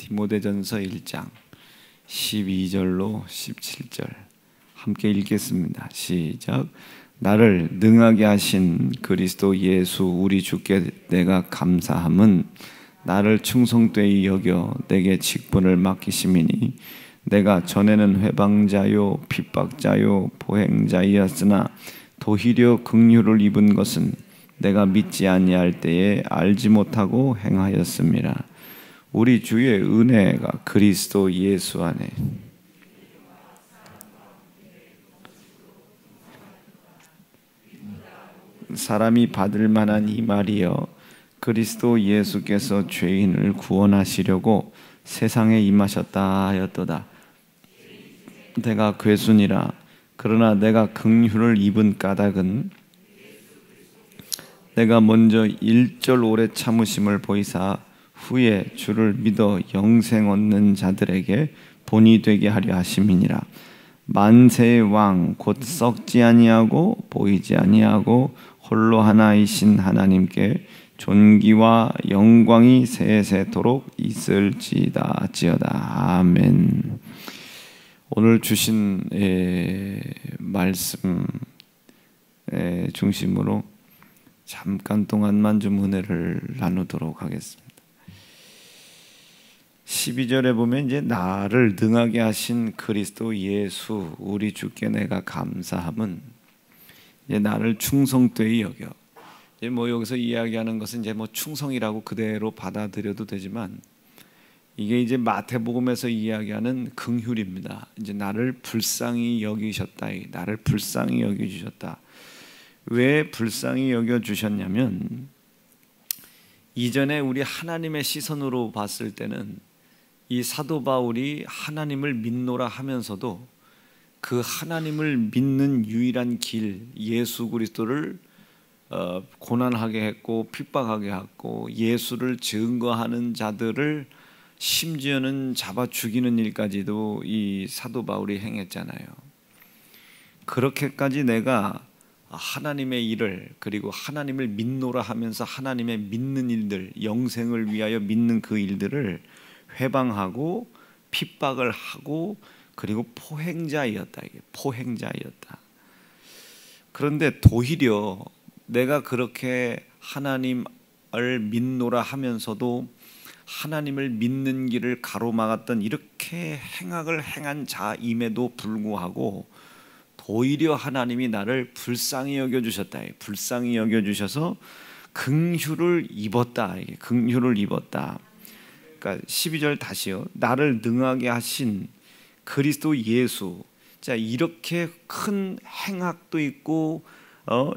디모데전서 1장 12절로 17절 함께 읽겠습니다. 시작. 나를 능하게 하신 그리스도 예수 우리 주께 내가 감사함은 나를 충성되이 여겨 내게 직분을 맡기심이니 내가 전에는 회방자요 핍박자요 보행자이었으나 도리어 긍휼을 입은 것은 내가 믿지 아니할 때에 알지 못하고 행하였음이라. 우리 주의 은혜가 그리스도 예수 안에 사람이 받을 만한 이 말이여, 그리스도 예수께서 죄인을 구원하시려고 세상에 임하셨다 하였도다. 내가 괴순이라. 그러나 내가 긍휼을 입은 까닭은 내가 먼저 1절 오래 참으심을 보이사 후에 주를 믿어 영생 얻는 자들에게 본이 되게 하려 하심이니라. 만세의 왕 곧 썩지 아니하고 보이지 아니하고 홀로 하나이신 하나님께 존귀와 영광이 세세토록 있을지어다. 아멘. 오늘 주신 말씀 중심으로 잠깐 동안만 좀 은혜를 나누도록 하겠습니다. 12절에 보면 이제 나를 능하게 하신 그리스도 예수 우리 주께 내가 감사함은 이제 나를 충성되이 여겨. 이제 뭐 여기서 이야기하는 것은 이제 뭐 충성이라고 그대로 받아들여도 되지만 이게 이제 마태복음에서 이야기하는 긍휼입니다. 이제 나를 불쌍히 여기셨다. 나를 불쌍히 여겨 주셨다. 왜 불쌍히 여겨 주셨냐면 이전에 우리 하나님의 시선으로 봤을 때는 이 사도 바울이 하나님을 믿노라 하면서도 그 하나님을 믿는 유일한 길 예수 그리스도를 고난하게 했고 핍박하게 했고 예수를 증거하는 자들을 심지어는 잡아 죽이는 일까지도 이 사도 바울이 행했잖아요. 그렇게까지 내가 하나님의 일을 그리고 하나님을 믿노라 하면서 하나님의 믿는 일들 영생을 위하여 믿는 그 일들을 회방하고 핍박을 하고 그리고 포행자이었다. 이게 포행자이었다. 그런데 도리어 내가 그렇게 하나님을 믿노라 하면서도 하나님을 믿는 길을 가로막았던 이렇게 행악을 행한 자임에도 불구하고 도리어 하나님이 나를 불쌍히 여겨주셨다. 불쌍히 여겨주셔서 긍휼을 입었다. 이게 긍휼을 입었다. 그러니까 12절 다시요. 나를 능하게 하신 그리스도 예수. 자, 이렇게 큰 행악도 있고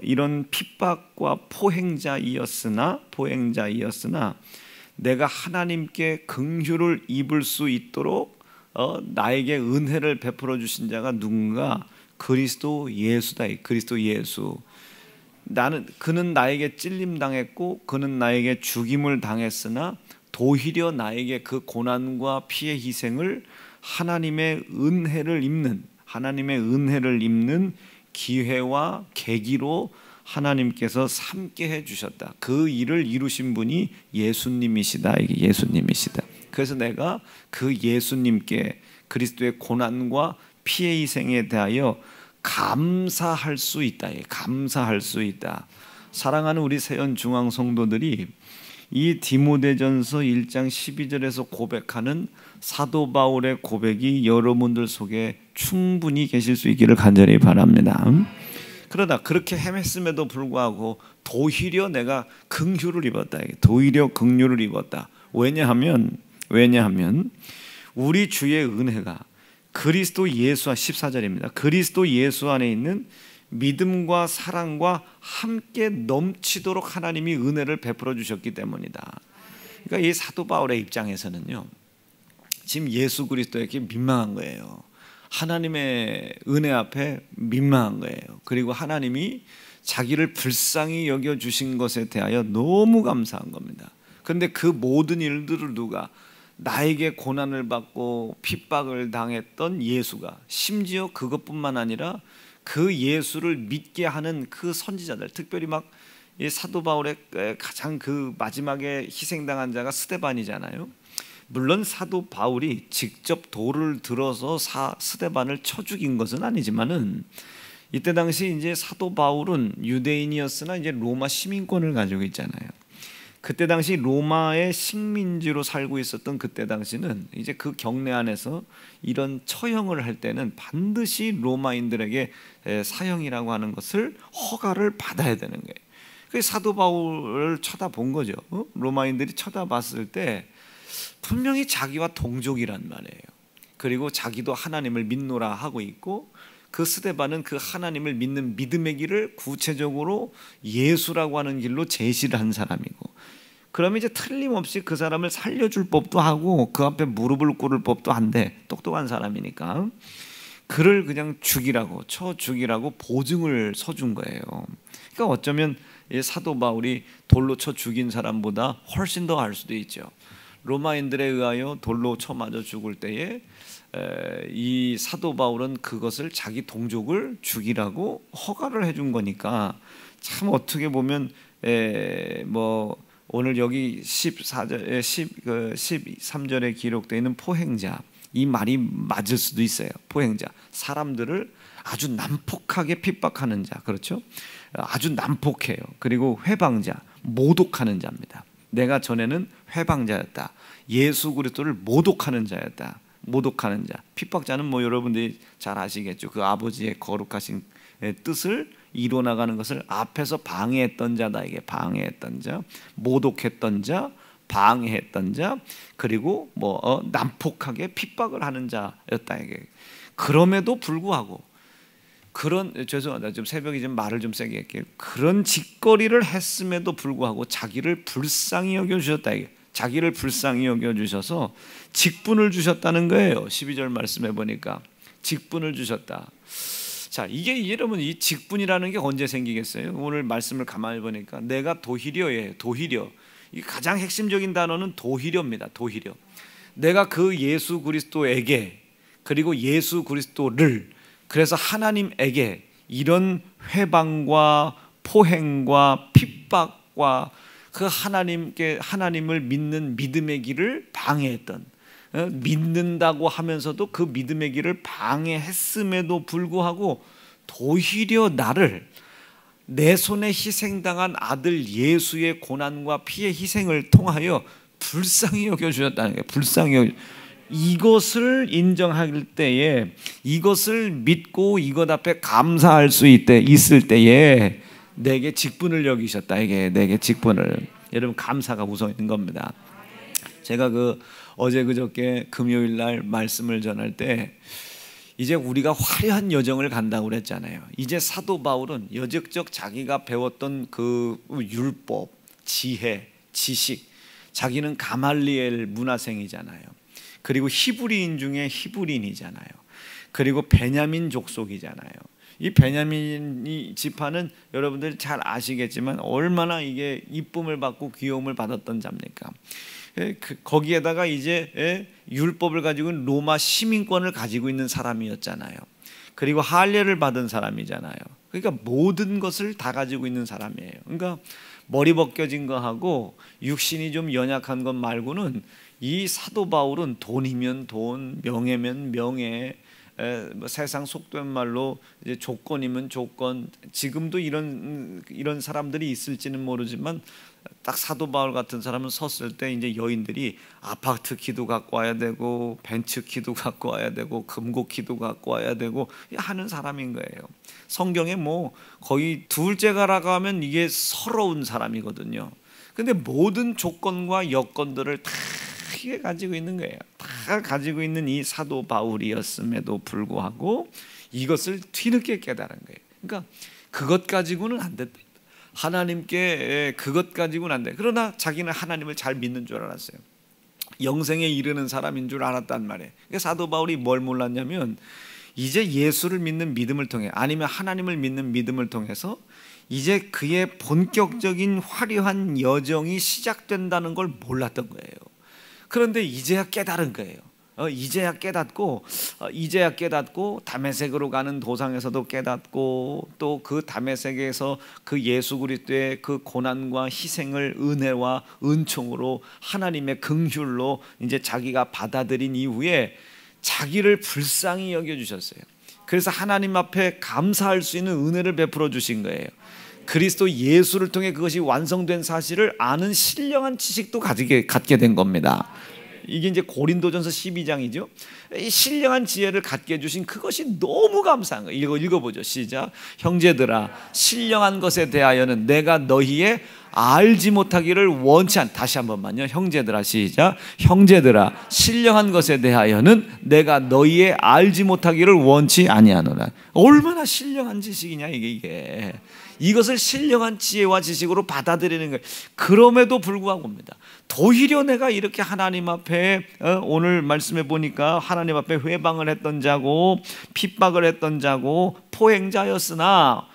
이런 핍박과 포행자이었으나 내가 하나님께 긍휼을 입을 수 있도록 나에게 은혜를 베풀어 주신 자가 누군가? 그리스도 예수다. 그리스도 예수. 그는 나에게 찔림 당했고 그는 나에게 죽임을 당했으나 도리어 나에게 그 고난과 피해 희생을 하나님의 은혜를 입는 기회와 계기로 하나님께서 삼게 해주셨다. 그 일을 이루신 분이 예수님이시다. 이게 예수님이시다. 그래서 내가 그 예수님께 그리스도의 고난과 피해 희생에 대하여 감사할 수 있다. 감사할 수 있다. 사랑하는 우리 세연 중앙 성도들이 이 디모데전서 1장 12절에서 고백하는 사도 바울의 고백이 여러분들 속에 충분히 계실 수 있기를 간절히 바랍니다. 그러나 그렇게 헤맸음에도 불구하고 도리어 내가 긍휼을 입었다. 도리어 긍휼을 입었다. 왜냐하면 우리 주의 은혜가 그리스도 예수 14절입니다. 그리스도 예수 안에 있는 믿음과 사랑과 함께 넘치도록 하나님이 은혜를 베풀어 주셨기 때문이다. 그러니까 이 사도 바울의 입장에서는요, 지금 예수 그리스도에게 민망한 거예요. 하나님의 은혜 앞에 민망한 거예요. 그리고 하나님이 자기를 불쌍히 여겨주신 것에 대하여 너무 감사한 겁니다. 그런데 그 모든 일들을 누가 나에게 고난을 받고 핍박을 당했던 예수가 심지어 그것뿐만 아니라 그 예수를 믿게 하는 그 선지자들, 특별히 막 이 사도 바울의 가장 그 마지막에 희생당한 자가 스데반이잖아요. 물론 사도 바울이 직접 돌을 들어서 스데반을 쳐 죽인 것은 아니지만은 이때 당시 이제 사도 바울은 유대인이었으나 이제 로마 시민권을 가지고 있잖아요. 그때 당시 로마의 식민지로 살고 있었던 그때 당시는 이제 그 경내 안에서 이런 처형을 할 때는 반드시 로마인들에게 사형이라고 하는 것을 허가를 받아야 되는 거예요. 그래서 사도 바울을 쳐다본 거죠. 로마인들이 쳐다봤을 때 분명히 자기와 동족이란 말이에요. 그리고 자기도 하나님을 믿노라 하고 있고, 그 스데반은 그 하나님을 믿는 믿음의 길을 구체적으로 예수라고 하는 길로 제시를 한 사람이고, 그러면 이제 틀림없이 그 사람을 살려줄 법도 하고 그 앞에 무릎을 꿇을 법도 한데, 똑똑한 사람이니까 그를 그냥 죽이라고, 쳐 죽이라고 보증을 서준 거예요. 그러니까 어쩌면 사도 바울이 돌로 쳐 죽인 사람보다 훨씬 더 할 수도 있죠. 로마인들에 의하여 돌로 쳐 맞아 죽을 때에 이 사도 바울은 그것을 자기 동족을 죽이라고 허가를 해준 거니까, 참 어떻게 보면 뭐 오늘 여기 13절에 기록되어 있는 포행자, 이 말이 맞을 수도 있어요. 포행자, 사람들을 아주 난폭하게 핍박하는 자, 그렇죠? 아주 난폭해요. 그리고 회방자, 모독하는 자입니다. 내가 전에는 회방자였다. 예수 그리스도를 모독하는 자였다. 모독하는 자, 핍박자는 뭐 여러분들이 잘 아시겠죠. 그 아버지의 거룩하신 뜻을 이뤄나가는 것을 앞에서 방해했던 자다. 이게 방해했던 자, 모독했던 자, 방해했던 자, 그리고 뭐 난폭하게 핍박을 하는 자였다. 이게 그럼에도 불구하고 죄송합니다. 좀 새벽에 좀 말을 좀 세게 할게요. 그런 짓거리를 했음에도 불구하고 자기를 불쌍히 여겨 주셨다. 이게 자기를 불쌍히 여겨 주셔서 직분을 주셨다는 거예요. 12절 말씀해 보니까 직분을 주셨다. 자, 이게 여러분, 이 직분이라는 게 언제 생기겠어요? 오늘 말씀을 가만히 보니까 내가 도히려예요. 도히려. 이 가장 핵심적인 단어는 도히려입니다. 도히려. 내가 그 예수 그리스도에게, 그리고 예수 그리스도를, 그래서 하나님에게 이런 회방과 포행과 핍박과 그 하나님을 믿는 믿음의 길을 방해했던, 믿는다고 하면서도 그 믿음의 길을 방해했음에도 불구하고 도히려 나를, 내 손에 희생당한 아들 예수의 고난과 피의 희생을 통하여 불쌍히 여겨주셨다는 거예요. 불쌍히 여겨. 이것을 인정할 때에, 이것을 믿고 이것 앞에 감사할 수 있을 때에 내게 직분을 여기셨다. 이게 내게 직분을. 여러분, 감사가 우선인 겁니다. 제가 어제 그저께 금요일 날 말씀을 전할 때 이제 우리가 화려한 여정을 간다고 그랬잖아요. 이제 사도 바울은 여적적 자기가 배웠던 그 율법, 지혜, 지식, 자기는 가말리엘 문화생이잖아요. 그리고 히브리인 중에 히브리인이잖아요. 그리고 베냐민 족속이잖아요. 이 베냐민 지파는 여러분들이 잘 아시겠지만 얼마나 이게 이쁨을 받고 귀여움을 받았던 자입니까? 거기에다가 이제 율법을 가지고 있는 로마 시민권을 가지고 있는 사람이었잖아요. 그리고 할례를 받은 사람이잖아요. 그러니까 모든 것을 다 가지고 있는 사람이에요. 그러니까 머리 벗겨진 거 하고 육신이 좀 연약한 것 말고는 이 사도 바울은 돈이면 돈, 명예면 명예, 세상 속된 말로 이제 조건이면 조건, 지금도 이런 사람들이 있을지는 모르지만 딱 사도 바울 같은 사람은 섰을 때 이제 여인들이 아파트 키도 갖고 와야 되고 벤츠 키도 갖고 와야 되고 금고 키도 갖고 와야 되고 하는 사람인 거예요. 성경에 뭐 거의 둘째가라고 하면 이게 서러운 사람이거든요. 근데 모든 조건과 여건들을 다 가지고 있는 거예요. 다 가지고 있는 이 사도 바울이었음에도 불구하고 이것을 뒤늦게 깨달은 거예요. 그러니까 그것 가지고는 안 된다. 하나님께 그것 가지고는 안 돼. 그러나 자기는 하나님을 잘 믿는 줄 알았어요. 영생에 이르는 사람인 줄 알았단 말이에요. 그러니까 사도 바울이 뭘 몰랐냐면 이제 예수를 믿는 믿음을 통해, 아니면 하나님을 믿는 믿음을 통해서 이제 그의 본격적인 화려한 여정이 시작된다는 걸 몰랐던 거예요. 그런데 이제야 깨달은 거예요. 이제야 깨닫고 다메섹으로 가는 도상에서도 깨닫고 또 그 다메섹에서 그 예수 그리스도의 그 고난과 희생을 은혜와 은총으로 하나님의 긍휼로 이제 자기가 받아들인 이후에 자기를 불쌍히 여겨 주셨어요. 그래서 하나님 앞에 감사할 수 있는 은혜를 베풀어 주신 거예요. 그리스도 예수를 통해 그것이 완성된 사실을 아는 신령한 지식도 갖게 된 겁니다. 이게 이제 고린도전서 12장이죠. 이 신령한 지혜를 갖게 해주신 그것이 너무 감사한 거예요. 이거 읽어보죠. 시작. 형제들아, 신령한 것에 대하여는 내가 너희의 알지 못하기를 원치 않. 다시 한 번만요. 형제들아, 시작. 형제들아, 신령한 것에 대하여는 내가 너희의 알지 못하기를 원치 아니하노라. 얼마나 신령한 지식이냐 이게. 이것을 신령한 지혜와 지식으로 받아들이는 거예요. 그럼에도 불구하고입니다. 도리어 내가 이렇게 하나님 앞에 오늘 말씀해 보니까 하나님 앞에 회방을 했던 자고 핍박을 했던 자고 포행자였으나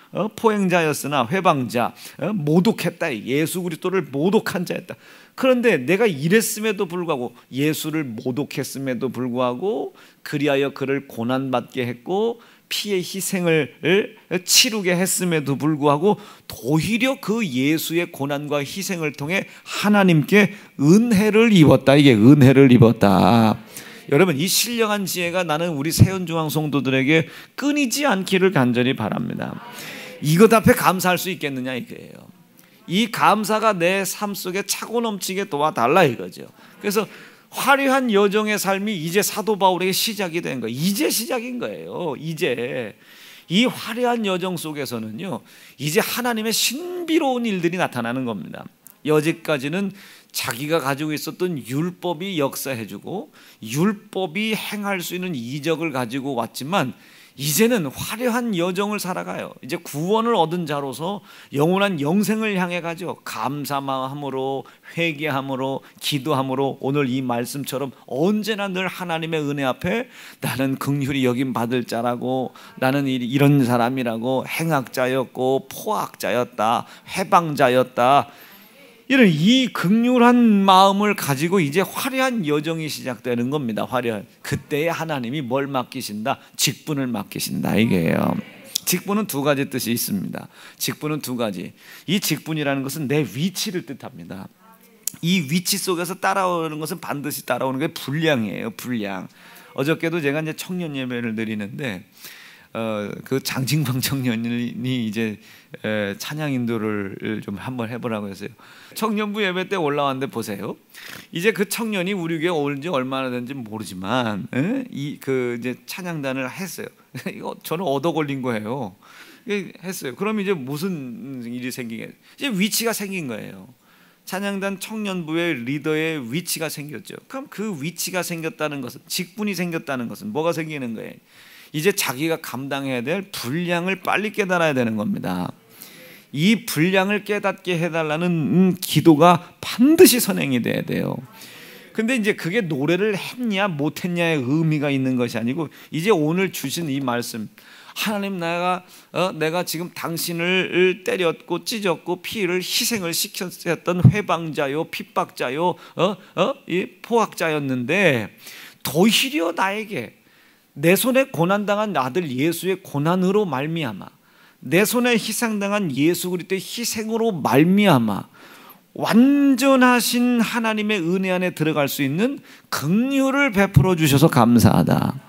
회방자, 모독했다. 예수 그리스도를 모독한 자였다. 그런데 내가 이랬음에도 불구하고, 예수를 모독했음에도 불구하고 그리하여 그를 고난받게 했고 피의 희생을 치르게 했음에도 불구하고 도리어 그 예수의 고난과 희생을 통해 하나님께 은혜를 입었다. 이게 은혜를 입었다. 여러분, 이 신령한 지혜가 나는 우리 세운중앙 성도들에게 끊이지 않기를 간절히 바랍니다. 이것 앞에 감사할 수 있겠느냐 이거예요. 이 감사가 내 삶 속에 차고 넘치게 도와달라 이거죠. 그래서 화려한 여정의 삶이 이제 사도 바울에게 시작이 된 거예요. 이제 시작인 거예요. 이제 이 화려한 여정 속에서는요, 이제 하나님의 신비로운 일들이 나타나는 겁니다. 여지까지는 자기가 가지고 있었던 율법이 역사해주고 율법이 행할 수 있는 이적을 가지고 왔지만 이제는 화려한 여정을 살아가요. 이제 구원을 얻은 자로서 영원한 영생을 향해 가죠. 감사함으로, 회개함으로, 기도함으로 오늘 이 말씀처럼 언제나 늘 하나님의 은혜 앞에 나는 긍휼히 여김 받을 자라고, 나는 이런 사람이라고, 행악자였고 포악자였다, 해방자였다, 이런 이 긍휼한 마음을 가지고 이제 화려한 여정이 시작되는 겁니다. 화려한. 그때에 하나님이 뭘 맡기신다? 직분을 맡기신다 이게요. 직분은 두 가지 뜻이 있습니다. 직분은 두 가지. 이 직분이라는 것은 내 위치를 뜻합니다. 이 위치 속에서 따라오는 것은 반드시 따라오는 게 분량이에요. 분량. 어저께도 제가 이제 청년 예배를 드리는데 그 장진광 청년이 이제 찬양 인도를 좀 한번 해보라고 했어요. 청년부 예배 때 올라왔는데 보세요. 이제 그 청년이 우리 교회 온 지 얼마나 된지 모르지만 이제 찬양단을 했어요. 이거 저는 얻어 걸린 거예요. 했어요. 그럼 이제 무슨 일이 생기게? 이제 위치가 생긴 거예요. 찬양단 청년부의 리더의 위치가 생겼죠. 그럼 그 위치가 생겼다는 것은, 직분이 생겼다는 것은 뭐가 생기는 거예요? 이제 자기가 감당해야 될 분량을 빨리 깨달아야 되는 겁니다. 이 분량을 깨닫게 해달라는 기도가 반드시 선행이 돼야 돼요. 근데 이제 그게 노래를 했냐 못했냐의 의미가 있는 것이 아니고, 이제 오늘 주신 이 말씀, 하나님 내가 지금 당신을 때렸고 찢었고 피를 희생을 시켰던 회방자요, 핍박자요, 이 포악자였는데 도리어 나에게 내 손에 고난당한 아들 예수의 고난으로 말미암아, 내 손에 희생당한 예수 그리스도의 희생으로 말미암아 완전하신 하나님의 은혜 안에 들어갈 수 있는 긍휼을 베풀어 주셔서 감사하다.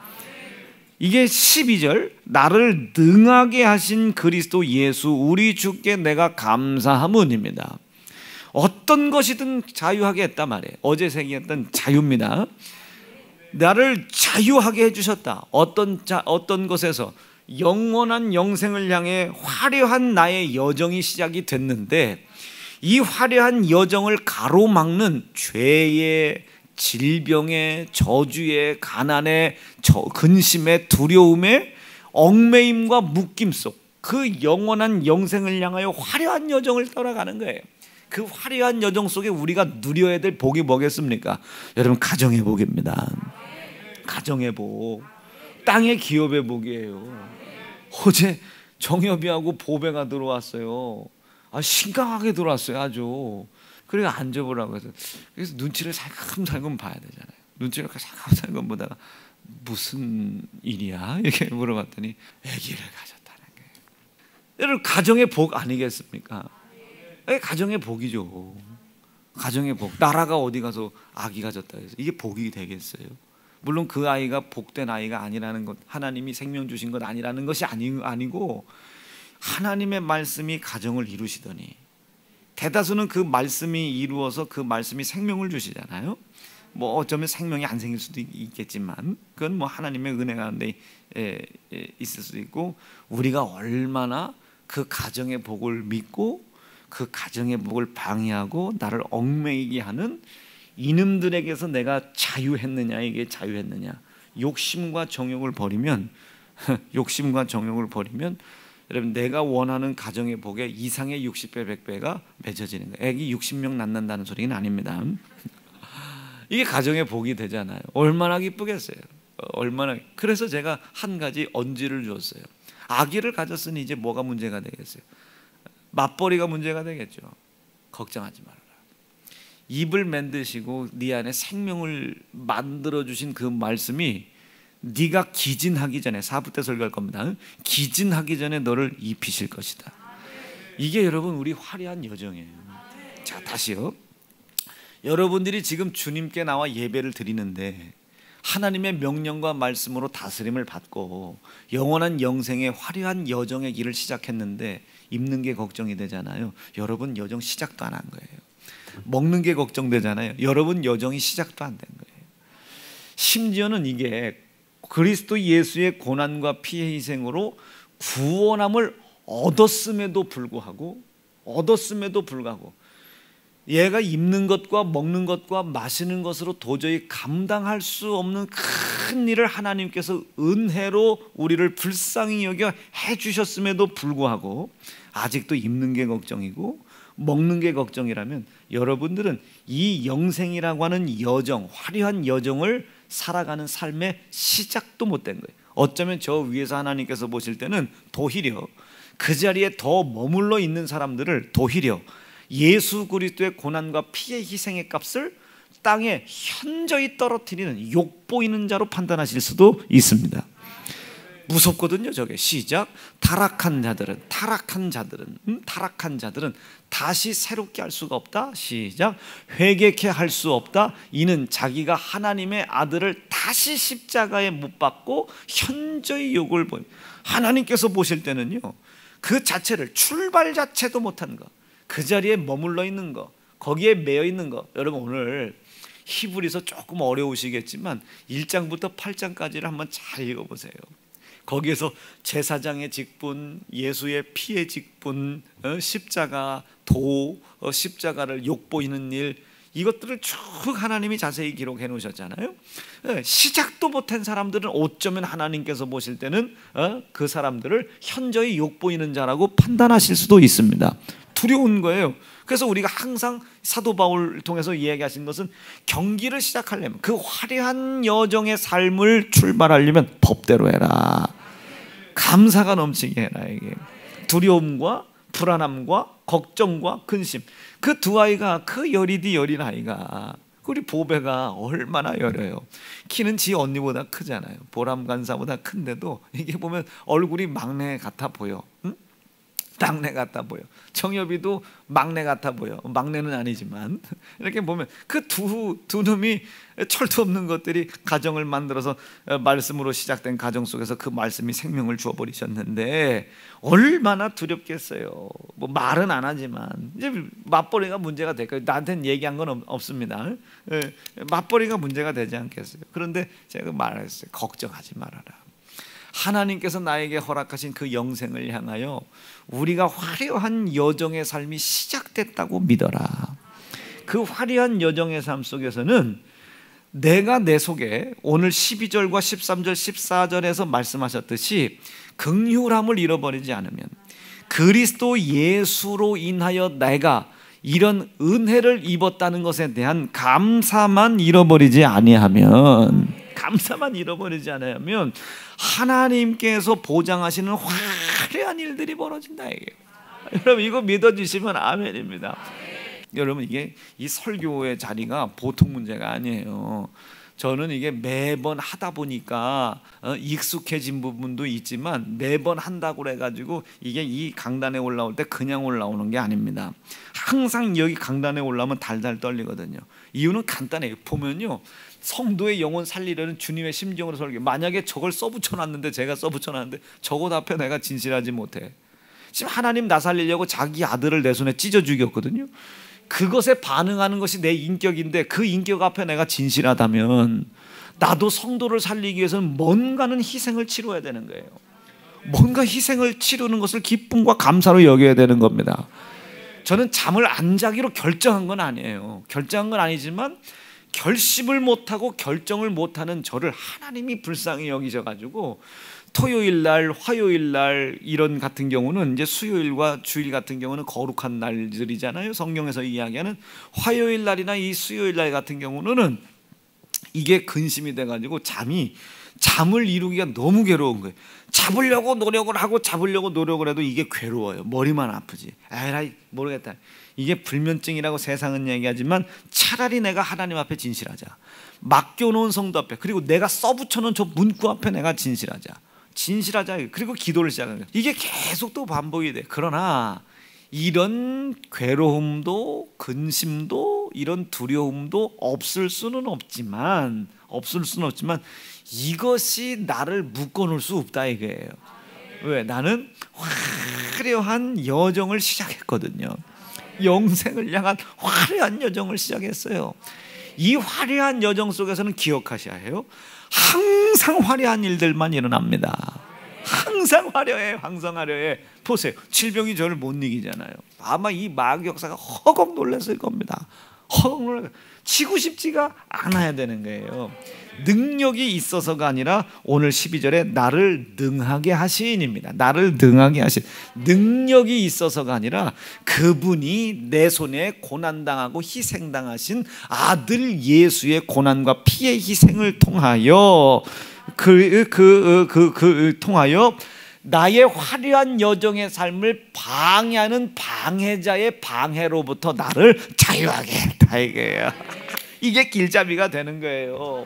이게 12절, 나를 능하게 하신 그리스도 예수 우리 주께 내가 감사함은입니다. 어떤 것이든 자유하게 했단 말이에요. 어제 생겼던 자유입니다. 나를 자유하게 해주셨다. 어떤 것에서 영원한 영생을 향해 화려한 나의 여정이 시작이 됐는데, 이 화려한 여정을 가로막는 죄의, 질병의, 저주의, 가난의, 근심의, 두려움의 얽매임과 묶임 속 그 영원한 영생을 향하여 화려한 여정을 떠나가는 거예요. 그 화려한 여정 속에 우리가 누려야 될 복이 뭐겠습니까? 여러분, 가정의 복입니다. 가정의 복, 땅의 기업의 복이에요. 어제 정엽이하고 보배가 들어왔어요. 심각하게 들어왔어요. 아주. 그래서 앉아보라고 해서, 그래서 눈치를 살금살금 봐야 되잖아요. 눈치를 가서 보다가 무슨 일이야? 이렇게 물어봤더니 아기를 가졌다는 거예요. 여러분, 가정의 복 아니겠습니까? 가정의 복이죠. 가정의 복. 나라가 어디 가서 아기 가졌다 해서 이게 복이 되겠어요? 물론 그 아이가 복된 아이가 아니라는 것, 하나님이 생명 주신 것 아니라는 것이 아니고 하나님의 말씀이 가정을 이루시더니 대다수는 그 말씀이 이루어서 그 말씀이 생명을 주시잖아요. 뭐 어쩌면 생명이 안 생길 수도 있겠지만 그건 뭐 하나님의 은혜 가운데 있을 수도 있고, 우리가 얼마나 그 가정의 복을 믿고 그 가정의 복을 방해하고 나를 얽매이게 하는 이놈들에게서 내가 자유했느냐, 이게 자유했느냐. 욕심과 정욕을 버리면 욕심과 정욕을 버리면 여러분, 내가 원하는 가정의 복에 이상의 60배 100배가 맺어지는 거예요. 애기 60명 낳는다는 소리는 아닙니다. 이게 가정의 복이 되잖아요. 얼마나 기쁘겠어요. 얼마나. 그래서 제가 한 가지 언지를 줬어요. 아기를 가졌으니 이제 뭐가 문제가 되겠어요? 맞벌이가 문제가 되겠죠. 걱정하지 말아라. 입을 만드시고 네 안에 생명을 만들어 주신 그 말씀이 네가 기진하기 전에, 4부 때 설교할 겁니다. 기진하기 전에 너를 입히실 것이다. 이게 여러분 우리 화려한 여정이에요. 자, 다시요. 여러분들이 지금 주님께 나와 예배를 드리는데 하나님의 명령과 말씀으로 다스림을 받고 영원한 영생의 화려한 여정의 길을 시작했는데 입는 게 걱정이 되잖아요. 여러분 여정 시작도 안 한 거예요. 먹는 게 걱정되잖아요. 여러분 여정이 시작도 안 된 거예요. 심지어는 이게 그리스도 예수의 고난과 피의 희생으로 구원함을 얻었음에도 불구하고 얘가 입는 것과 먹는 것과 마시는 것으로 도저히 감당할 수 없는 큰 일을 하나님께서 은혜로 우리를 불쌍히 여겨 해주셨음에도 불구하고 아직도 입는 게 걱정이고 먹는 게 걱정이라면 여러분들은 이 영생이라고 하는 여정, 화려한 여정을 살아가는 삶의 시작도 못된 거예요. 어쩌면 저 위에서 하나님께서 보실 때는 도히려 그 자리에 더 머물러 있는 사람들을 도히려 예수 그리스도의 고난과 피의 희생의 값을 땅에 현저히 떨어뜨리는 욕보이는 자로 판단하실 수도 있습니다. 무섭거든요. 저게. 시작. 타락한 자들은 다시 새롭게 할 수가 없다. 시작. 회개케 할 수 없다. 이는 자기가 하나님의 아들을 다시 십자가에 못 박고 현저히 욕을 보여. 하나님께서 보실 때는요, 그 자체를, 출발 자체도 못한 거, 그 자리에 머물러 있는 거, 거기에 매여 있는 거. 여러분 오늘 히브리서 조금 어려우시겠지만 1장부터 8장까지를 한번 잘 읽어보세요. 거기에서 제사장의 직분, 예수의 피의 직분, 십자가, 십자가를 욕보이는 일, 이것들을 쭉 하나님이 자세히 기록해 놓으셨잖아요. 시작도 못한 사람들은 어쩌면 하나님께서 보실 때는 그 사람들을 현저히 욕보이는 자라고 판단하실 수도 있습니다. 두려운 거예요. 그래서 우리가 항상 사도 바울을 통해서 이야기하신 것은 경기를 시작하려면, 그 화려한 여정의 삶을 출발하려면 법대로 해라. 감사가 넘치게 해라. 이게 두려움과 불안함과 걱정과 근심, 그 두 아이가, 그 여리디 여린 아이가, 우리 보배가 얼마나 여려요. 키는 지 언니보다 크잖아요. 보람 간사보다 큰데도 이게 보면 얼굴이 막내 같아 보여. 응? 막내 같아 보여. 청엽이도 막내 같아 보여. 막내는 아니지만 이렇게 보면 그 두 놈이 철도 없는 것들이 가정을 만들어서 말씀으로 시작된 가정 속에서 그 말씀이 생명을 주어버리셨는데 얼마나 두렵겠어요. 뭐 말은 안 하지만 이제 맞벌이가 문제가 될까요? 나한테는 얘기한 건 없습니다. 맞벌이가 문제가 되지 않겠어요? 그런데 제가 말했어요. 걱정하지 말아라. 하나님께서 나에게 허락하신 그 영생을 향하여 우리가 화려한 여정의 삶이 시작됐다고 믿어라. 그 화려한 여정의 삶 속에서는 내가 내 속에 오늘 12절과 13절 14절에서 말씀하셨듯이 긍휼함을 잃어버리지 않으면, 그리스도 예수로 인하여 내가 이런 은혜를 입었다는 것에 대한 감사만 잃어버리지 아니하면, 하나님께서 보장하시는 화려한 일들이 벌어진다. 이게 여러분 이거 믿어주시면 아멘입니다. 여러분 이게 이 설교의 자리가 보통 문제가 아니에요. 저는 이게 매번 하다 보니까 익숙해진 부분도 있지만 매번 한다고 해가지고 이게 이 강단에 올라올 때 그냥 올라오는 게 아닙니다. 항상 여기 강단에 올라오면 달달 떨리거든요. 이유는 간단해요. 보면요, 성도의 영혼 살리려는 주님의 심정으로 설교. 만약에 저걸 써붙여놨는데, 제가 써붙여놨는데 저것 앞에 내가 진실하지 못해. 지금 하나님 나 살리려고 자기 아들을 내 손에 찢어 죽였거든요. 그것에 반응하는 것이 내 인격인데 그 인격 앞에 내가 진실하다면 나도 성도를 살리기 위해서는 뭔가는 희생을 치러야 되는 거예요. 뭔가 희생을 치르는 것을 기쁨과 감사로 여겨야 되는 겁니다. 저는 잠을 안 자기로 결정한 건 아니에요. 결정한 건 아니지만 결심을 못하고 결정을 못하는 저를 하나님이 불쌍히 여기셔가지고 토요일 날, 화요일 날 이런 같은 경우는 이제 수요일과 주일 같은 경우는 거룩한 날들이잖아요. 성경에서 이야기하는 화요일 날이나 이 수요일 날 같은 경우는 이게 근심이 돼가지고 잠을 이루기가 너무 괴로운 거예요. 잡으려고 노력을 하고 잡으려고 노력을 해도 이게 괴로워요. 머리만 아프지. 에라이 모르겠다. 이게 불면증이라고 세상은 얘기하지만 차라리 내가 하나님 앞에 진실하자. 맡겨놓은 성도 앞에, 그리고 내가 써붙여놓은 저 문구 앞에 내가 진실하자. 그리고 기도를 시작하는 거예요. 이게 계속 또 반복이 돼. 그러나 이런 괴로움도 근심도 이런 두려움도 없을 수는 없지만 이것이 나를 묶어놓을 수 없다 이거예요. 왜? 나는 화려한 여정을 시작했거든요. 영생을 향한 화려한 여정을 시작했어요. 이 화려한 여정 속에서는 기억하셔야 해요. 항상 화려한 일들만 일어납니다. 항상 화려해. 보세요. 질병이 저를 못 이기잖아요. 아마 이 마귀 역사가 허걱 놀랐을 겁니다. 치고 싶지가 않아야 되는 거예요. 능력이 있어서가 아니라 오늘 12절에 나를 능하게 하시인입니다. 나를 능하게 하신, 능력이 있어서가 아니라 그분이 내 손에 고난당하고 희생당하신 아들 예수의 고난과 피의 희생을 통하여 통하여 나의 화려한 여정의 삶을 방해하는 방해자의 방해로부터 나를 자유하게 했다 이거예요. 이게 길잡이가 되는 거예요.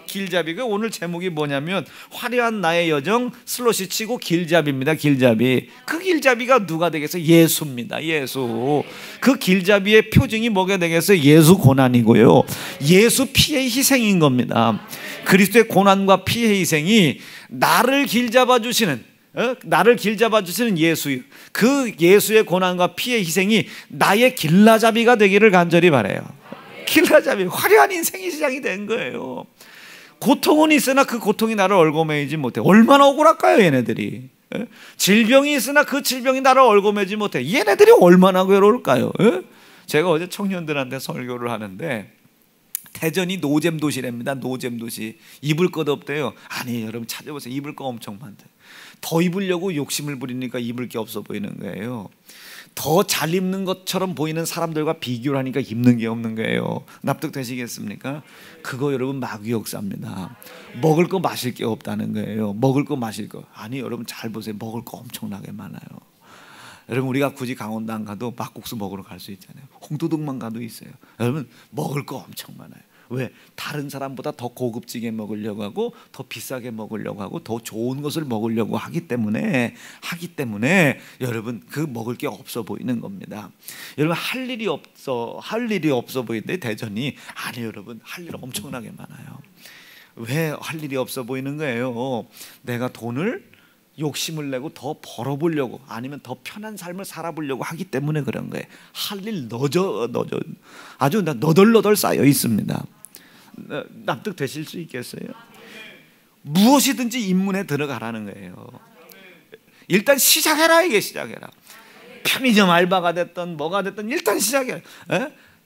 길잡이가 오늘 제목이 뭐냐면 화려한 나의 여정 슬롯이 치고 길잡이입니다. 길잡이. 그 길잡이가 누가 되겠어요? 예수입니다. 예수. 그 길잡이의 표징이 뭐가 되겠어요? 예수 고난이고요. 예수 피의 희생인 겁니다. 그리스도의 고난과 피의 희생이 나를 길잡아 주시는 예수, 그 예수의 고난과 피의 희생이 나의 길라잡이가 되기를 간절히 바라요. 길라잡이, 화려한 인생이 시작이 된 거예요. 고통은 있으나 그 고통이 나를 얽어매이지 못해. 얼마나 억울할까요 얘네들이. 질병이 있으나 그 질병이 나를 얽어매지 못해. 얘네들이 얼마나 괴로울까요. 제가 어제 청년들한테 설교를 하는데 대전이 노잼 도시랍니다. 노잼 도시. 입을 것 없대요. 아니 여러분 찾아보세요. 입을 거 엄청 많대. 더 입으려고 욕심을 부리니까 입을 게 없어 보이는 거예요. 더 잘 입는 것처럼 보이는 사람들과 비교를 하니까 입는 게 없는 거예요. 납득되시겠습니까? 그거 여러분 마귀 역사입니다. 먹을 거 마실 게 없다는 거예요. 먹을 거 마실 거. 아니 여러분 잘 보세요. 먹을 거 엄청나게 많아요. 여러분 우리가 굳이 강원도 안 가도 막국수 먹으러 갈 수 있잖아요. 홍도동만 가도 있어요. 여러분 먹을 거 엄청 많아요. 왜? 다른 사람보다 더 고급지게 먹으려고 하고 더 비싸게 먹으려고 하고 더 좋은 것을 먹으려고 하기 때문에 여러분 그 먹을 게 없어 보이는 겁니다. 여러분 할 일이 없어 보이는데 대전이 아니 여러분 할 일 엄청나게 많아요. 왜 할 일이 없어 보이는 거예요? 내가 돈을 욕심을 내고 더 벌어보려고 아니면 더 편한 삶을 살아보려고 하기 때문에 그런 거예요. 할 일 아주 너덜너덜 쌓여 있습니다. 납득되실 수 있겠어요? 무엇이든지 입문에 들어가라는 거예요. 일단 시작해라. 이게 시작해라. 편의점 알바가 됐든 뭐가 됐든 일단 시작해라.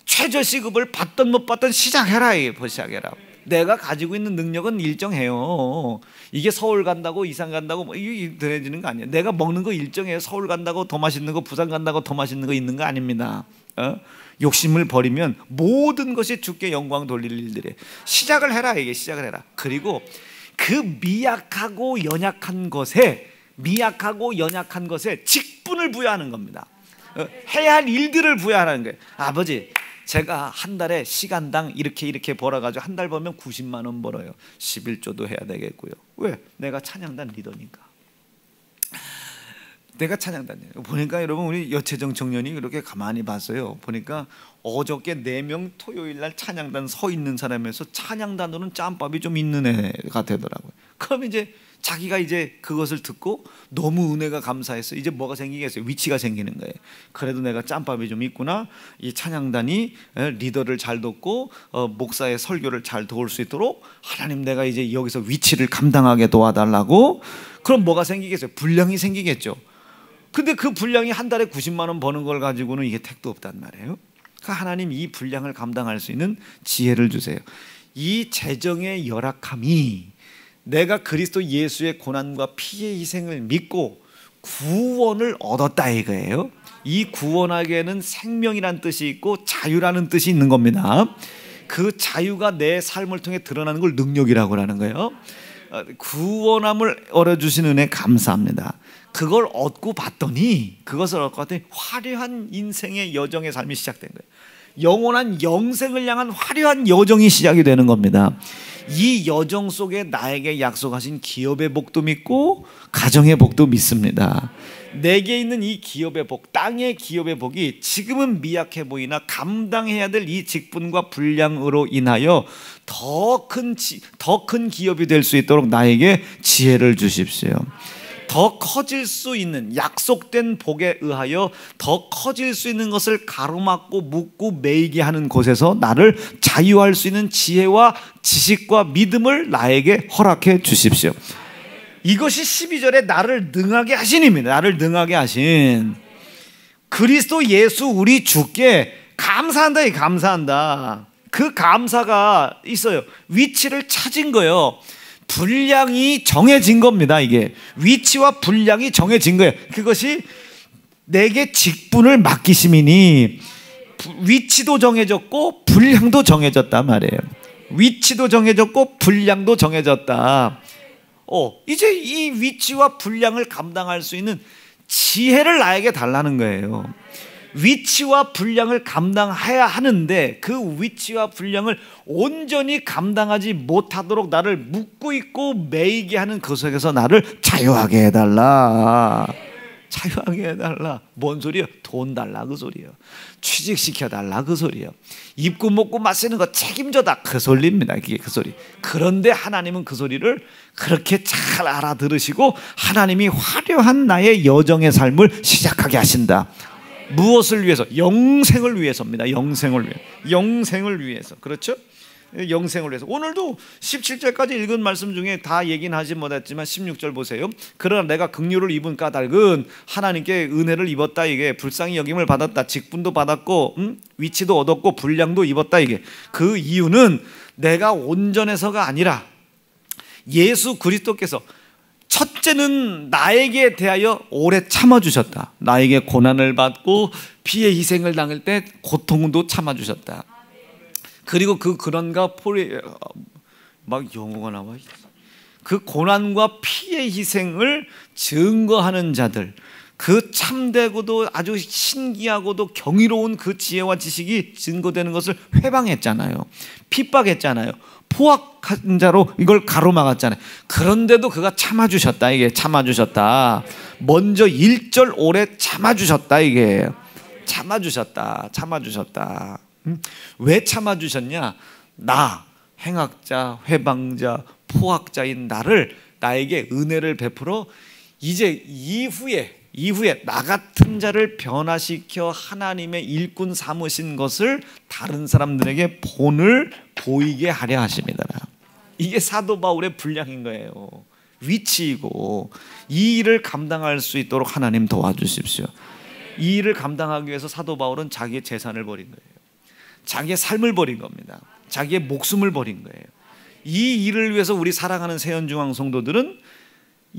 최저시급을 받든 못 받든 시작해라. 이게 시작해라. 내가 가지고 있는 능력은 일정해요. 이게 서울 간다고 이산 간다고 뭐 이게 더해지는 거 아니에요. 내가 먹는 거 일정해요. 서울 간다고 더 맛있는 거, 부산 간다고 더 맛있는 거 있는 거 아닙니다. 욕심을 버리면 모든 것이 주께 영광 돌릴 일들에 시작을 해라. 이게 시작을 해라. 그리고 그 미약하고 연약한 것에 직분을 부여하는 겁니다. 해야 할 일들을 부여하는 거예요. 아버지 제가 한 달에 시간당 이렇게 벌어가지고 한 달 벌면 90만 원 벌어요. 11조도 해야 되겠고요. 왜? 내가 찬양단 리더니까. 내가 찬양단이에요. 보니까 여러분 우리 여채정 청년이 그렇게 가만히 봤어요. 보니까 어저께 4명 토요일 날 찬양단 서 있는 사람에서 찬양단으로는 짬밥이 좀 있는 애가 되더라고요. 그럼 이제 자기가 이제 그것을 듣고 너무 은혜가 감사해서 이제 뭐가 생기겠어요? 위치가 생기는 거예요. 그래도 내가 짬밥이 좀 있구나. 이 찬양단이 리더를 잘 돕고 목사의 설교를 잘 도울 수 있도록 하나님 내가 이제 여기서 위치를 감당하게 도와달라고. 그럼 뭐가 생기겠어요? 분량이 생기겠죠. 근데 그 분량이 한 달에 90만 원 버는 걸 가지고는 이게 택도 없단 말이에요. 그러니까 하나님 이 분량을 감당할 수 있는 지혜를 주세요. 이 재정의 열악함이 내가 그리스도 예수의 고난과 피의 희생을 믿고 구원을 얻었다 이거예요. 이 구원하게는 생명이란 뜻이 있고 자유라는 뜻이 있는 겁니다. 그 자유가 내 삶을 통해 드러나는 걸 능력이라고 하는 거예요. 구원함을 얻어주신 은혜 감사합니다. 그걸 얻고 봤더니 화려한 인생의 여정의 삶이 시작된 거예요. 영원한 영생을 향한 화려한 여정이 시작이 되는 겁니다. 이 여정 속에 나에게 약속하신 기업의 복도 믿고 가정의 복도 믿습니다. 내게 있는 이 기업의 복, 땅의 기업의 복이 지금은 미약해 보이나 감당해야 될 이 직분과 분량으로 인하여 더 큰 기업이 될 수 있도록 나에게 지혜를 주십시오. 더 커질 수 있는 약속된 복에 의하여 더 커질 수 있는 것을 가로막고 묶고 매이게 하는 곳에서 나를 자유할 수 있는 지혜와 지식과 믿음을 나에게 허락해 주십시오. 이것이 12절에 나를 능하게 하신입니다. 나를 능하게 하신 그리스도 예수 우리 주께 감사한다. 감사한다. 그 감사가 있어요. 위치를 찾은 거예요. 분량이 정해진 겁니다. 이게 위치와 분량이 정해진 거예요. 그것이 내게 직분을 맡기심이니 위치도 정해졌고 분량도 정해졌단 말이에요. 위치도 정해졌고 분량도 정해졌다. 이제 이 위치와 분량을 감당할 수 있는 지혜를 나에게 달라는 거예요. 위치와 분량을 감당해야 하는데 그 위치와 분량을 온전히 감당하지 못하도록 나를 묶고 있고 매이게 하는 그 속에서 나를 자유하게 해달라. 자유하게 해달라. 뭔 소리예요? 돈 달라 그 소리예요. 취직시켜달라 그 소리예요. 입고 먹고 마시는 거 책임져다 그 소리입니다. 이게 그 소리. 그런데 하나님은 그 소리를 그렇게 잘 알아들으시고 하나님이 화려한 나의 여정의 삶을 시작하게 하신다. 무엇을 위해서? 영생을 위해서입니다. 영생을 위해서. 그렇죠? 영생을 위해서. 오늘도 17절까지 읽은 말씀 중에 다 얘기는 하지 못했지만 16절 보세요. 그러나 내가 긍휼을 입은 까닭은 하나님께 은혜를 입었다. 이게 불쌍히 여김을 받았다. 직분도 받았고 위치도 얻었고 분량도 입었다. 이게 그 이유는 내가 온전해서가 아니라 예수 그리스도께서 첫째는 나에게 대하여 오래 참아주셨다. 나에게 고난을 받고 피의 희생을 당할 때 고통도 참아주셨다. 그리고 그 근원과 막 영어가 나와. 그 고난과 피의 희생을 증거하는 자들, 그 참되고도 아주 신기하고도 경이로운 그 지혜와 지식이 증거되는 것을 회방했잖아요. 핍박했잖아요. 포악한 자로 이걸 가로막았잖아요. 그런데도 그가 참아주셨다. 이게 참아주셨다. 먼저 1절 오래 참아주셨다. 이게 참아주셨다. 왜 참아주셨냐? 나 행악자, 회방자, 포악자인 나에게 은혜를 베풀어 이제 이후에 나 같은 자를 변화시켜 하나님의 일꾼 삼으신 것을 다른 사람들에게 본을 보이게 하려 하십니다. 이게 사도 바울의 분량인 거예요. 위치이고 이 일을 감당할 수 있도록 하나님 도와주십시오. 이 일을 감당하기 위해서 사도 바울은 자기의 재산을 버린 거예요. 자기의 삶을 버린 겁니다. 자기의 목숨을 버린 거예요. 이 일을 위해서 우리 사랑하는 세연중앙 성도들은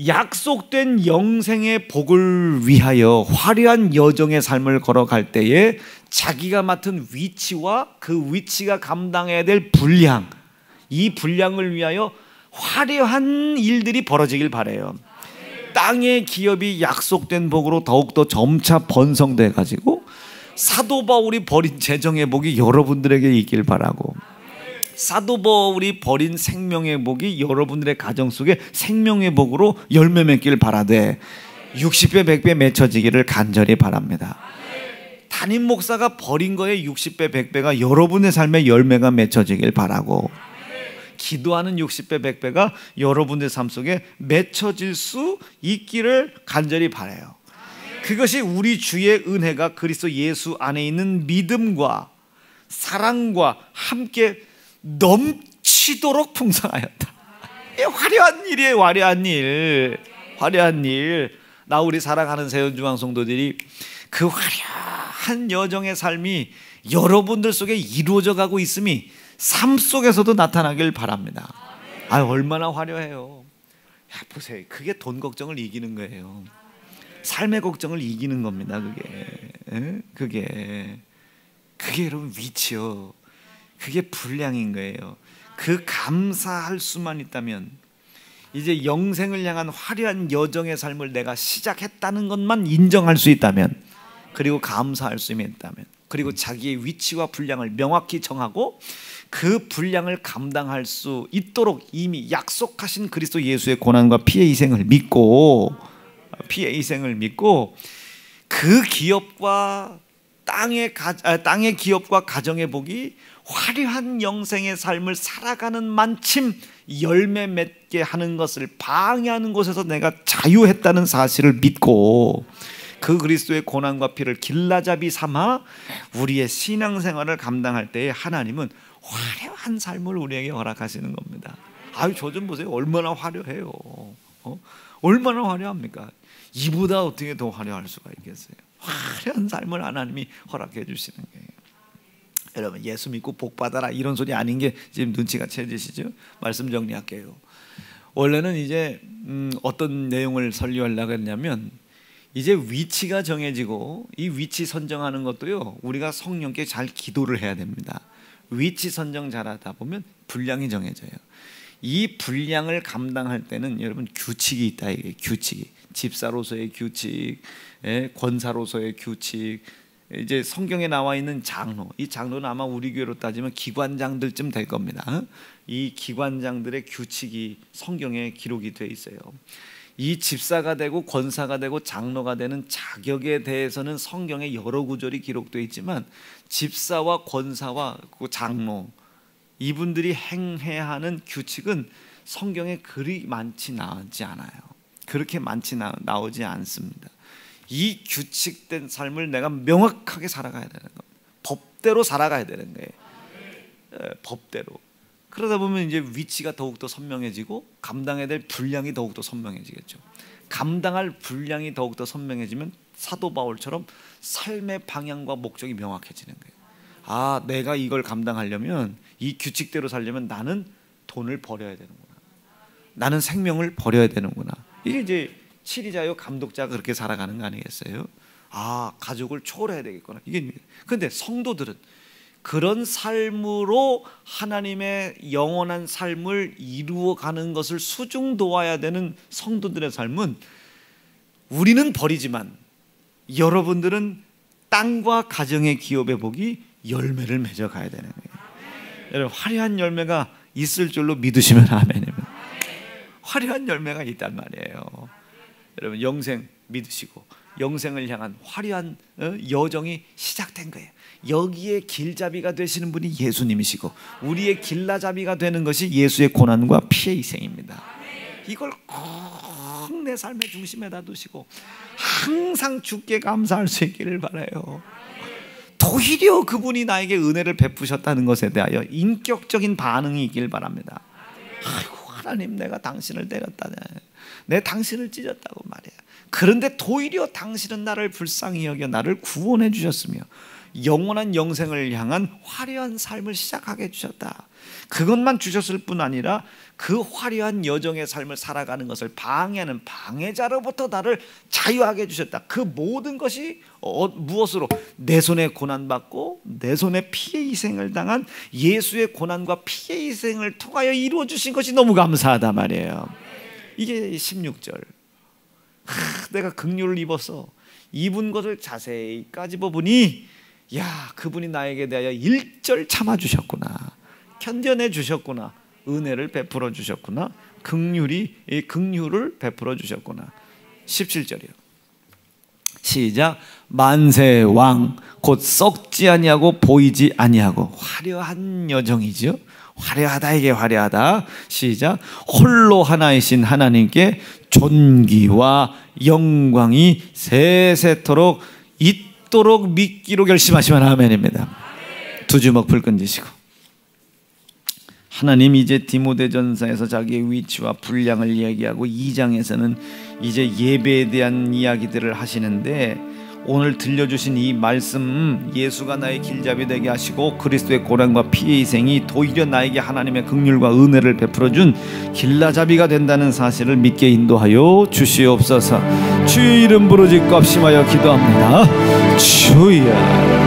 약속된 영생의 복을 위하여 화려한 여정의 삶을 걸어갈 때에 자기가 맡은 위치와 그 위치가 감당해야 될 분량, 이 분량을 위하여 화려한 일들이 벌어지길 바라요. 땅의 기업이 약속된 복으로 더욱더 점차 번성돼 가지고 사도 바울이 버린 재정의 복이 여러분들에게 있길 바라고, 사도 바울이 버린 생명의 복이 여러분들의 가정 속에 생명의 복으로 열매 맺길 바라되 60배 100배 맺혀지기를 간절히 바랍니다. 담임 목사가 버린 거에 60배 100배가 여러분의 삶에 열매가 맺혀지길 바라고, 기도하는 60배 100배가 여러분의 삶 속에 맺혀질 수 있기를 간절히 바라요. 그것이 우리 주의 은혜가 그리스도 예수 안에 있는 믿음과 사랑과 함께 넘치도록 풍성하였다. 화려한 일이에요. 화려한 일, 화려한 일. 나 우리 사랑하는 세운중앙 성도들이 그 화려한 여정의 삶이 여러분들 속에 이루어져 가고 있음이 삶 속에서도 나타나길 바랍니다. 아, 얼마나 화려해요. 야, 보세요. 그게 돈 걱정을 이기는 거예요. 삶의 걱정을 이기는 겁니다. 그게 여러분 위치요. 그게 분량인 거예요. 그 감사할 수만 있다면, 이제 영생을 향한 화려한 여정의 삶을 내가 시작했다는 것만 인정할 수 있다면, 그리고 감사할 수 있다면, 그리고 자기의 위치와 분량을 명확히 정하고 그 분량을 감당할 수 있도록 이미 약속하신 그리스도 예수의 고난과 피의 희생을 믿고, 그 기업과 땅의 기업과 가정의 복이 화려한 영생의 삶을 살아가는 만큼 열매 맺게 하는 것을 방해하는 곳에서 내가 자유했다는 사실을 믿고, 그 그리스도의 고난과 피를 길라잡이 삼아 우리의 신앙생활을 감당할 때에 하나님은 화려한 삶을 우리에게 허락하시는 겁니다. 아유, 저 좀 보세요. 얼마나 화려해요. 얼마나 화려합니까? 이보다 어떻게 더 화려할 수가 있겠어요? 화려한 삶을 하나님이 허락해 주시는 거예요. 여러분, 예수 믿고 복 받아라 이런 소리 아닌 게 지금 눈치가 채지시죠? 말씀 정리할게요. 원래는 이제 어떤 내용을 설교하려고 했냐면, 이제 위치가 정해지고, 이 위치 선정하는 것도요, 우리가 성령께 잘 기도를 해야 됩니다. 위치 선정 잘하다 보면 분량이 정해져요. 이 분량을 감당할 때는 여러분 규칙이 있다. 이게 규칙이, 집사로서의 규칙, 권사로서의 규칙, 이제 성경에 나와 있는 장로, 이 장로는 아마 우리 교회로 따지면 기관장들쯤 될 겁니다. 이 기관장들의 규칙이 성경에 기록이 돼 있어요. 이 집사가 되고 권사가 되고 장로가 되는 자격에 대해서는 성경에 여러 구절이 기록되어 있지만, 집사와 권사와 그 장로, 이분들이 행해야 하는 규칙은 성경에 그리 많지 나오지 않아요. 그렇게 많지 나오지 않습니다. 이 규칙된 삶을 내가 명확하게 살아가야 되는 겁니다. 법대로 살아가야 되는 거예요. 법대로. 그러다 보면 이제 위치가 더욱더 선명해지고 감당해야 될 분량이 더욱더 선명해지겠죠. 감당할 분량이 더욱더 선명해지면 사도 바울처럼 삶의 방향과 목적이 명확해지는 거예요. 아, 내가 이걸 감당하려면, 이 규칙대로 살려면 나는 돈을 버려야 되는구나. 나는 생명을 버려야 되는구나. 이게 이제 치리자요 감독자가 그렇게 살아가는 거 아니겠어요? 아, 가족을 초월해야 되겠구나. 이게. 근데 성도들은 그런 삶으로 하나님의 영원한 삶을 이루어가는 것을 수중 도와야 되는 성도들의 삶은, 우리는 버리지만 여러분들은 땅과 가정의 기업의 복이 열매를 맺어가야 되는 거예요. 여러분, 화려한 열매가 있을 줄로 믿으시면 아멘입니다. 화려한 열매가 있단 말이에요. 여러분, 영생 믿으시고 영생을 향한 화려한 여정이 시작된 거예요. 여기에 길잡이가 되시는 분이 예수님이시고, 우리의 길라잡이가 되는 것이 예수의 고난과 피의 희생입니다. 이걸 꼭 내 삶의 중심에다 두시고 항상 주께 감사할 수 있기를 바라요. 오히려 그분이 나에게 은혜를 베푸셨다는 것에 대하여 인격적인 반응이 있길 바랍니다. 아이고, 하나님, 내가 당신을 때렸다, 내 당신을 찢었다고 말이야. 그런데 오히려 당신은 나를 불쌍히 여겨 나를 구원해 주셨으며 영원한 영생을 향한 화려한 삶을 시작하게 해주셨다. 그것만 주셨을 뿐 아니라 그 화려한 여정의 삶을 살아가는 것을 방해하는 방해자로부터 나를 자유하게 해주셨다. 그 모든 것이 무엇으로? 내 손에 고난받고 내 손에 피의 희생을 당한 예수의 고난과 피의 희생을 통하여 이루어 주신 것이 너무 감사하다 말이에요. 이게 16절. 내가 긍휼을 입어서 입은 것을 자세히 까집어 보니 야, 그분이 나에게 대하여 일절 참아주셨구나, 견뎌내 주셨구나, 은혜를 베풀어 주셨구나, 긍휼을 베풀어 주셨구나. 17절이요. 시작. 만세 왕 곧 썩지 아니하고 보이지 아니하고. 화려한 여정이죠. 화려하다, 이게 화려하다. 시작. 홀로 하나이신 하나님께 존귀와 영광이 세세토록 있도록 믿기로 결심하시면 아멘입니다. 두 주먹 불끈 쥐시고. 하나님 이제 디모데전서에서 자기의 위치와 분량을 이야기하고 2장에서는 이제 예배에 대한 이야기들을 하시는데, 오늘 들려주신 이 말씀, 예수가 나의 길잡이 되게 하시고 그리스도의 고난과 피의 희생이 도리어 나에게 하나님의 긍휼과 은혜를 베풀어준 길라잡이가 된다는 사실을 믿게 인도하여 주시옵소서. 주의 이름 부르짖고 합심하여 기도합니다. 주여.